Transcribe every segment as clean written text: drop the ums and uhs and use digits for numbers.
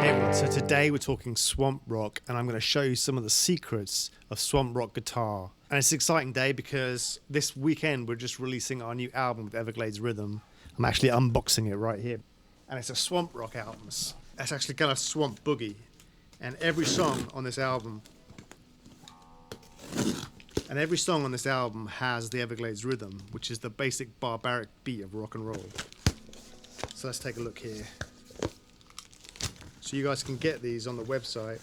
Hey everyone, so today we're talking swamp rock and I'm going to show you some of the secrets of swamp rock guitar. And it's an exciting day because this weekend we're just releasing our new album with Everglades Rhythm. I'm actually unboxing it right here. And it's a swamp rock album. It's actually kind of swamp boogie. And every song on this album has the Everglades Rhythm, which is the basic barbaric beat of rock and roll. So let's take a look here. So you guys can get these on the website.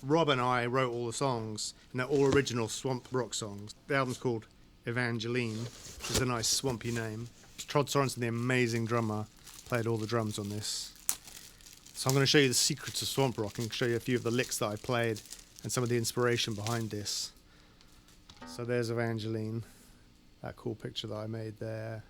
Rob and I wrote all the songs, and they're all original swamp rock songs. The album's called Evangeline, which is a nice swampy name. Todd Sorensen, the amazing drummer, played all the drums on this. So I'm going to show you the secrets of swamp rock and show you a few of the licks that I played and some of the inspiration behind this. So there's Evangeline, that cool picture that I made there.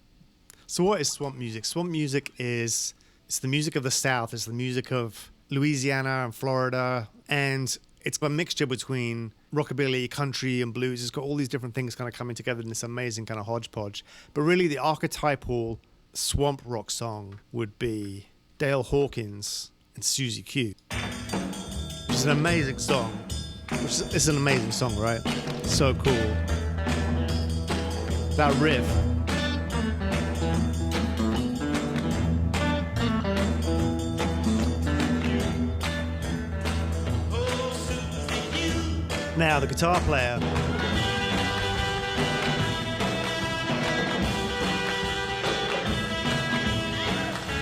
So what is swamp music? Swamp music is... it's the music of the South. It's the music of Louisiana and Florida. And it's a mixture between rockabilly, country, and blues. It's got all these different things kind of coming together in this amazing kind of hodgepodge. But really, the archetypal swamp rock song would be Dale Hawkins and Susie Q, which is an amazing song. It's an amazing song, right? So cool. That riff. Now, the guitar player.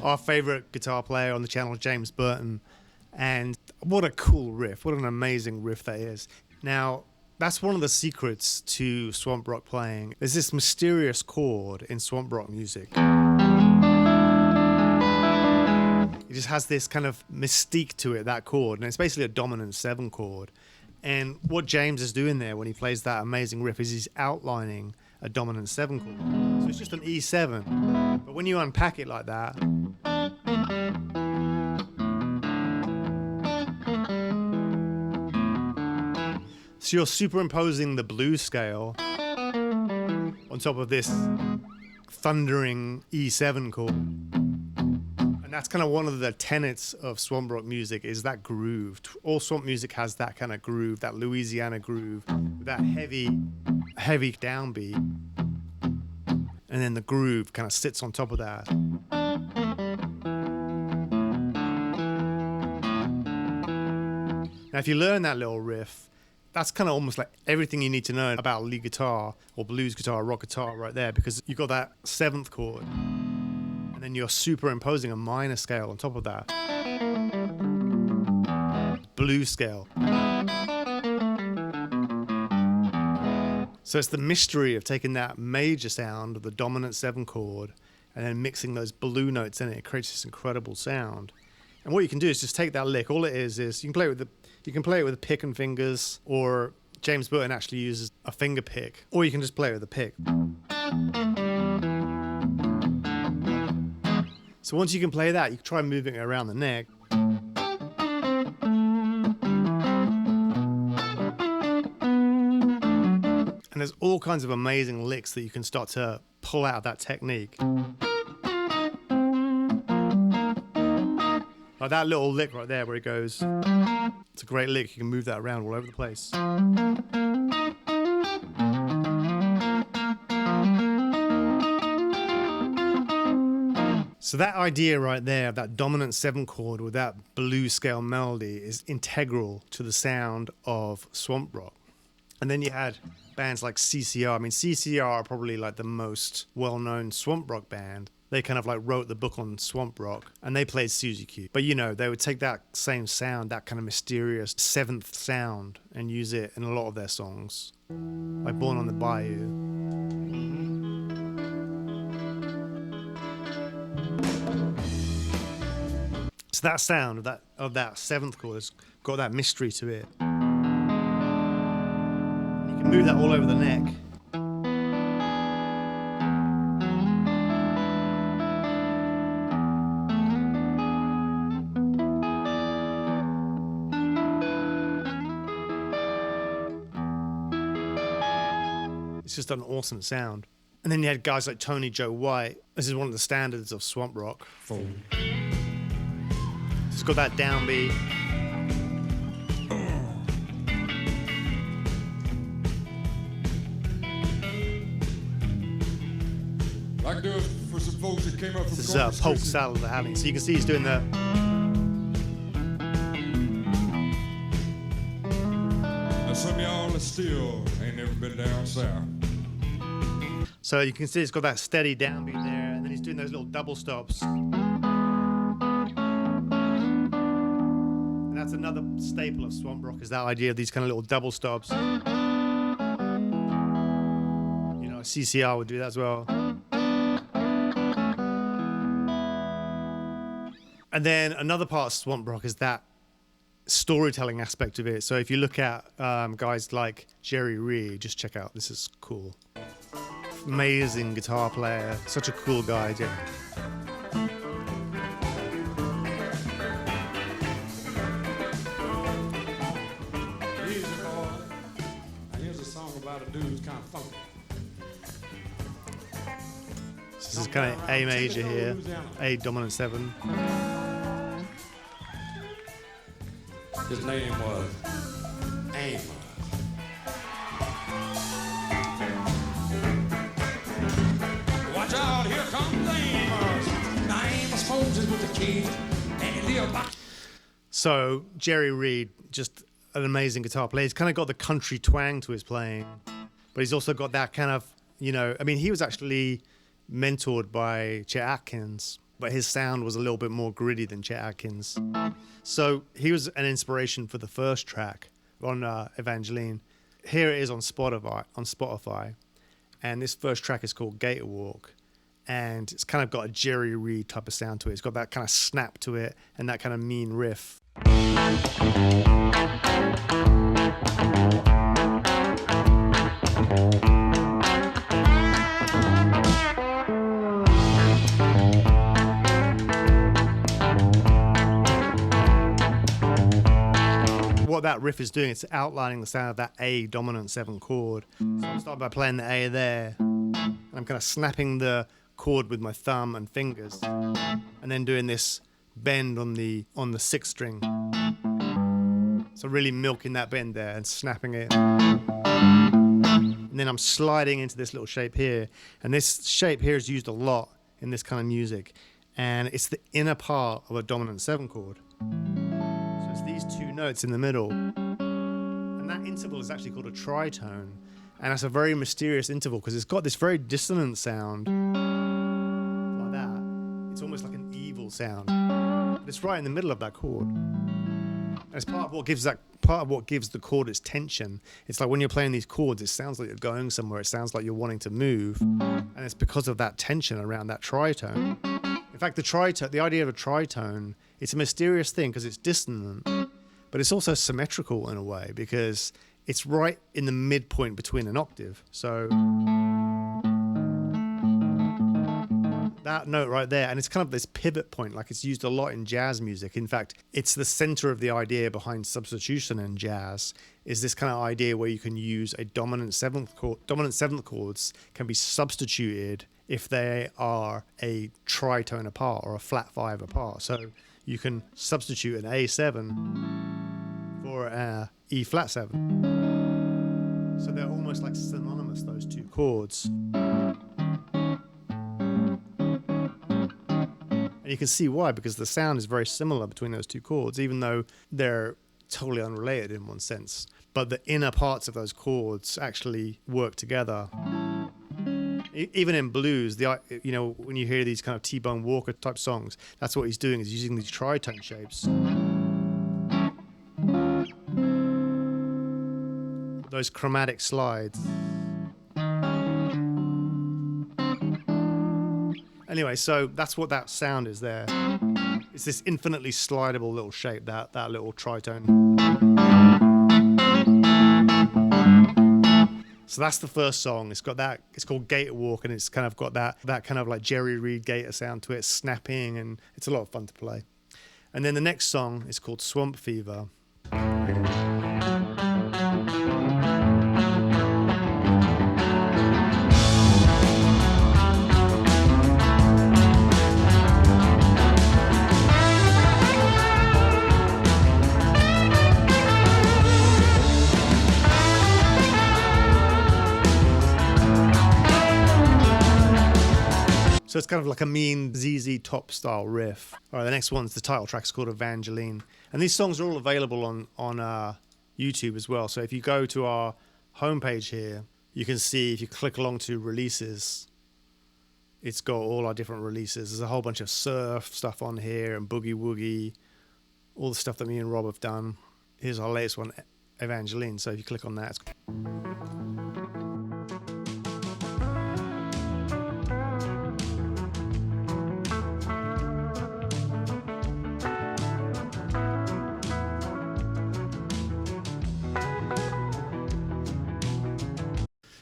Our favourite guitar player on the channel, James Burton. And what a cool riff. What an amazing riff that is. Now, that's one of the secrets to swamp rock playing. There's this mysterious chord in swamp rock music. It just has this kind of mystique to it, that chord. And it's basically a dominant 7 chord. And what James is doing there when he plays that amazing riff is he's outlining a dominant 7 chord. So it's just an E7. But when you unpack it like that, so you're superimposing the blues scale on top of this thundering E7 chord. And that's kind of one of the tenets of swamp rock music, is that groove. All swamp music has that kind of groove, that Louisiana groove, with that heavy downbeat. And then the groove kind of sits on top of that. Now, if you learn that little riff, that's kind of almost like everything you need to know about lead guitar or blues guitar, rock guitar right there, because you've got that 7th chord. And then you're superimposing a minor scale on top of that. Blues scale. So it's the mystery of taking that major sound of the dominant 7 chord and then mixing those blue notes in it. It creates this incredible sound. And what you can do is just take that lick. All it is you can play it with a pick and fingers, or James Burton actually uses a finger pick, or you can just play it with a pick. So once you can play that, you can try moving it around the neck. And there's all kinds of amazing licks that you can start to pull out of that technique. Like that little lick right there where it goes, it's a great lick. You can move that around all over the place. So that idea right there of that dominant 7 chord with that blues scale melody is integral to the sound of swamp rock. And then you had bands like CCR. I mean, CCR are probably like the most well-known swamp rock band. They kind of like wrote the book on swamp rock, and they played Susie Q. But you know, they would take that same sound, that kind of mysterious 7th sound, and use it in a lot of their songs, like Born on the Bayou. So that sound of that 7th chord has got that mystery to it. You can move that all over the neck. It's just an awesome sound. And then you had guys like Tony Joe White. This is one of the standards of swamp rock. So It's got that downbeat. Like this for some folks that came up from This is polk salad they're having. So you can see he's doing the. Now some of y'all that still ain't never been down south. So you can see it's got that steady downbeat there, and then he's doing those little double stops. And that's another staple of swamp rock, is that idea of these kind of little double stops. You know, CCR would do that as well. And then another part of swamp rock is that storytelling aspect of it. So if you look at guys like Jerry Reed, just check out, this is cool. Amazing guitar player, such a cool guy. Yeah. Easy boy. Now here's a song about a dude who's kind of funky. This is kind of A major here, A dominant 7. His name was Amos. Watch out, here comes Amos. Now Amos poses with the keys and he lives by. So Jerry Reed, just an amazing guitar player. He's kind of got the country twang to his playing, but he's also got that kind of, you know, I mean, he was actually mentored by Chet Atkins, but his sound was a little bit more gritty than Chet Atkins. So he was an inspiration for the first track on Evangeline. Here it is on Spotify, and this first track is called Gator Walk, and it's kind of got a Jerry Reed type of sound to it. It's got that kind of snap to it and that kind of mean riff. What that riff is doing, it's outlining the sound of that A dominant 7 chord. So I'm starting by playing the A there, and I'm kind of snapping the chord with my thumb and fingers, and then doing this bend on the 6th string. So really milking that bend there and snapping it. And then I'm sliding into this little shape here, and this shape here is used a lot in this kind of music, and it's the inner part of a dominant 7 chord. So it's these two notes in the middle, and that interval is actually called a tritone, and that's a very mysterious interval because it's got this very dissonant sound like that. It's almost like an evil sound, but it's right in the middle of that chord. And it's part of what gives the chord its tension. It's like when you're playing these chords, it sounds like you're going somewhere. It sounds like you're wanting to move, and it's because of that tension around that tritone. In fact, the idea of a tritone, it's a mysterious thing because it's dissonant, but it's also symmetrical in a way because it's right in the midpoint between an octave. So that note right there, and it's kind of this pivot point, like it's used a lot in jazz music. In fact, it's the center of the idea behind substitution in jazz, is this kind of idea where you can use a dominant seventh chords can be substituted if they are a tritone apart or a flat 5 apart. So you can substitute an A7 for an E flat 7. So they're almost like synonymous, those two chords. And you can see why, because the sound is very similar between those two chords, even though they're totally unrelated in one sense. But the inner parts of those chords actually work together. Even in blues, when you hear these kind of T-Bone Walker type songs, that's what he's doing, is using these tritone shapes. Those chromatic slides. Anyway, so that's what that sound is there. It's this infinitely slidable little shape, that little tritone. So that's the first song. It's got that. It's called Gator Walk, and it's kind of got that kind of like Jerry Reed Gator sound to it, snapping, and it's a lot of fun to play. And then the next song is called Swamp Fever. it's kind of like a mean ZZ Top style riff. All right, the next one's the title track. It's called Evangeline. And these songs are all available on YouTube as well. So if you go to our homepage here, you can see, if you click along to releases, it's got all our different releases. There's a whole bunch of surf stuff on here and boogie woogie, all the stuff that me and Rob have done. Here's our latest one, Evangeline. So if you click on that,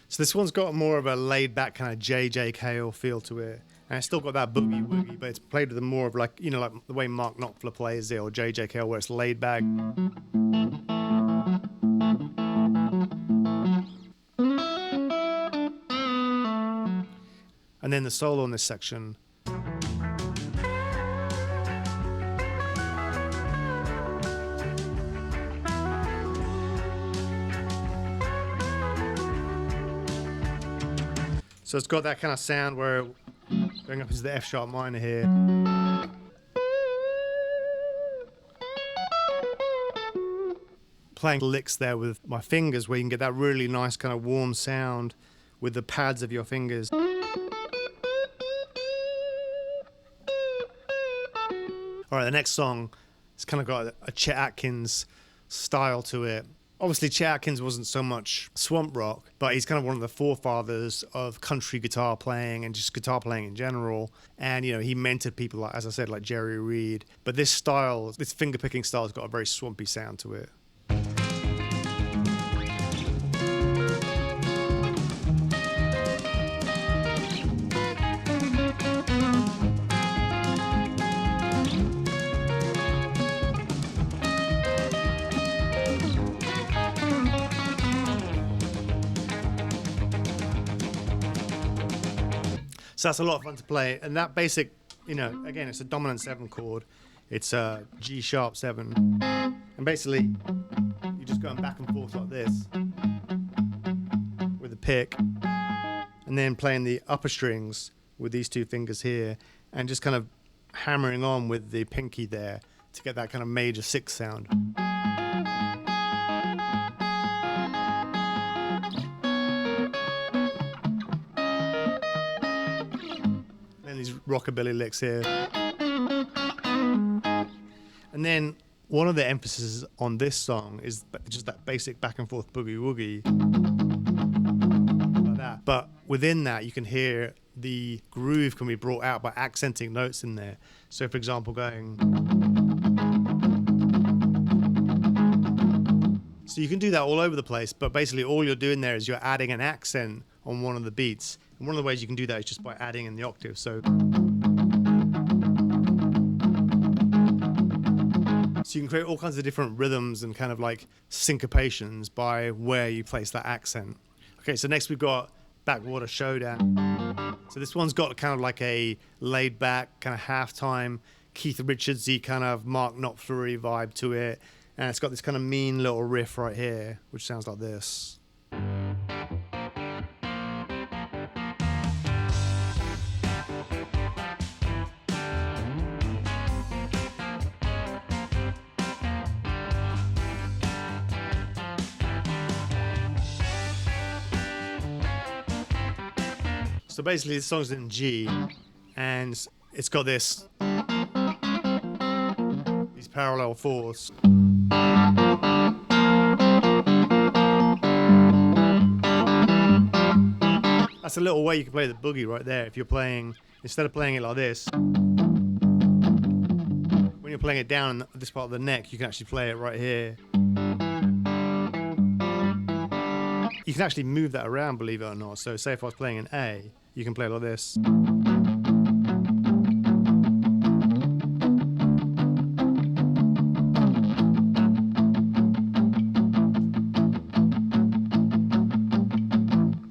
so this one's got more of a laid-back kind of J.J. Cale feel to it, and it's still got that boogie woogie, but it's played with more of like, you know, like the way Mark Knopfler plays it, or J.J. Cale, where it's laid back. And then the solo in this section. So it's got that kind of sound where going up into the F sharp minor here. Playing licks there with my fingers, where you can get that really nice kind of warm sound with the pads of your fingers. All right, the next song, it's kind of got a Chet Atkins style to it. Obviously, Chet Atkins wasn't so much swamp rock, but he's kind of one of the forefathers of country guitar playing and just guitar playing in general. And, you know, he mentored people, like, as I said, like Jerry Reed. But this style, this finger-picking style, has got a very swampy sound to it. So that's a lot of fun to play. And that basic, you know, again, it's a dominant 7 chord. It's a G sharp 7. And basically, you're just going back and forth like this with the pick. And then playing the upper strings with these 2 fingers here. And just kind of hammering on with the pinky there to get that kind of major 6 sound. These rockabilly licks here. And then one of the emphases on this song is just that basic back and forth boogie woogie like that. But within that, you can hear the groove can be brought out by accenting notes in there. So for example, going, so you can do that all over the place, but basically all you're doing there is you're adding an accent on one of the beats. And one of the ways you can do that is just by adding in the octave. So you can create all kinds of different rhythms and kind of like syncopations by where you place that accent. Okay, so next we've got Backwater Showdown. So this one's got kind of like a laid back, kind of halftime, Keith Richards-y kind of Mark Knopfler-y vibe to it. And it's got this kind of mean little riff right here, which sounds like this. So basically, the song's in G, and it's got these parallel 4s. That's a little way you can play the boogie right there. If you're playing, instead of playing it like this, when you're playing it down this part of the neck, you can actually play it right here. You can actually move that around, believe it or not. So say if I was playing an A, you can play it like this.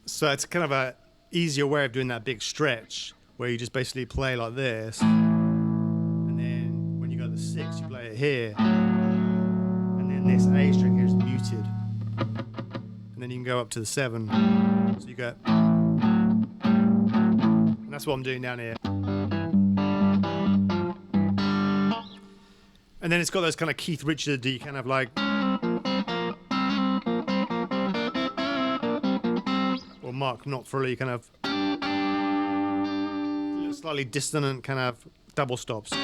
So it's kind of a easier way of doing that big stretch, where you just basically play like this, and then when you go to the 6, you play it here, and then this A string here is muted, and then you can go up to the 7, so you go, and that's what I'm doing down here. And then it's got those kind of Keith Richards-y kind of like, or Mark Knopfler kind of slightly dissonant kind of double stops. So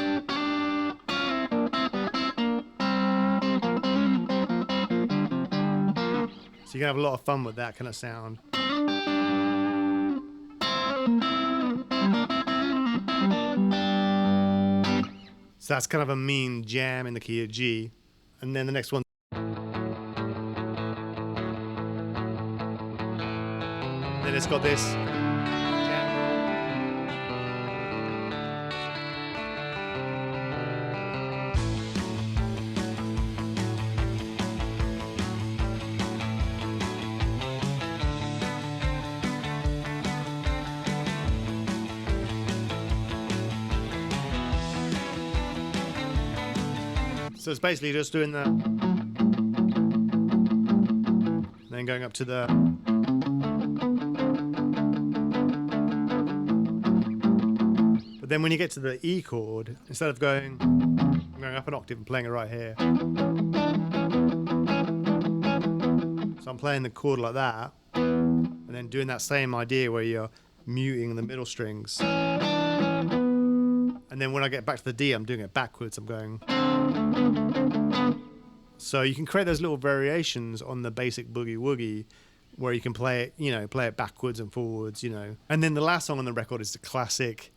you can have a lot of fun with that kind of sound. So that's kind of a mean jam in the key of G. And then the next one. Then it's got this. So it's basically just doing that, then going up to the, but then when you get to the E chord, instead of going up an octave and playing it right here, so I'm playing the chord like that, and then doing that same idea where you're muting the middle strings, and then when I get back to the D, I'm doing it backwards. I'm going. So you can create those little variations on the basic boogie woogie where you can play it, play it backwards and forwards, And then the last song on the record is the classic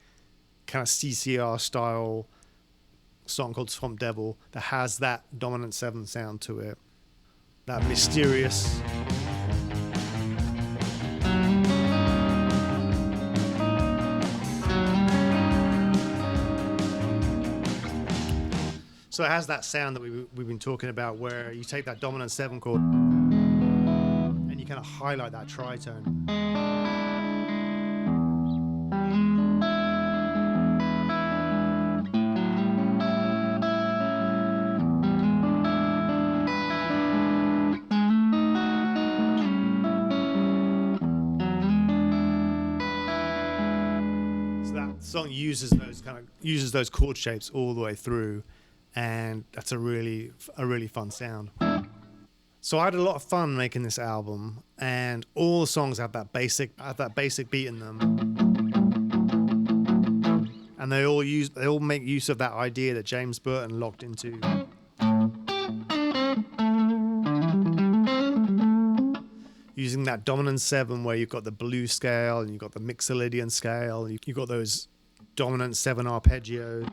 kind of CCR style song called Swamp Devil that has that dominant 7 sound to it. That mysterious. So it has that sound that we've been talking about where you take that dominant 7 chord and you kind of highlight that tritone. So that song uses those chord shapes all the way through. And that's a really fun sound. So I had a lot of fun making this album, and all the songs have that basic beat in them, and they all make use of that idea that James Burton locked into. Using that dominant 7 where you've got the blues scale and you've got the Mixolydian scale, you've got those dominant 7 arpeggios.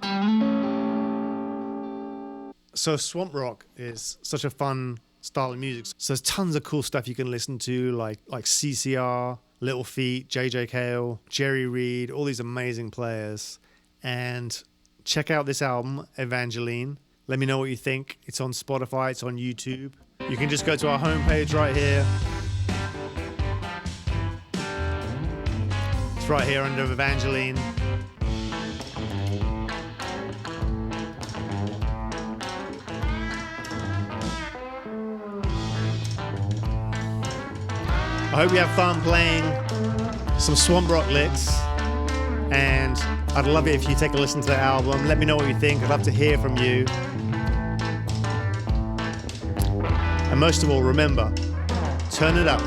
So swamp rock is such a fun style of music. So there's tons of cool stuff you can listen to, like CCR, Little Feat, JJ Cale, Jerry Reed, all these amazing players. And check out this album, Evangeline. Let me know what you think. It's on Spotify, it's on YouTube. You can just go to our homepage right here. It's right here under Evangeline. I hope you have fun playing some swamp rock licks, and I'd love it if you take a listen to the album. Let me know what you think. I'd love to hear from you. And most of all, remember, turn it up.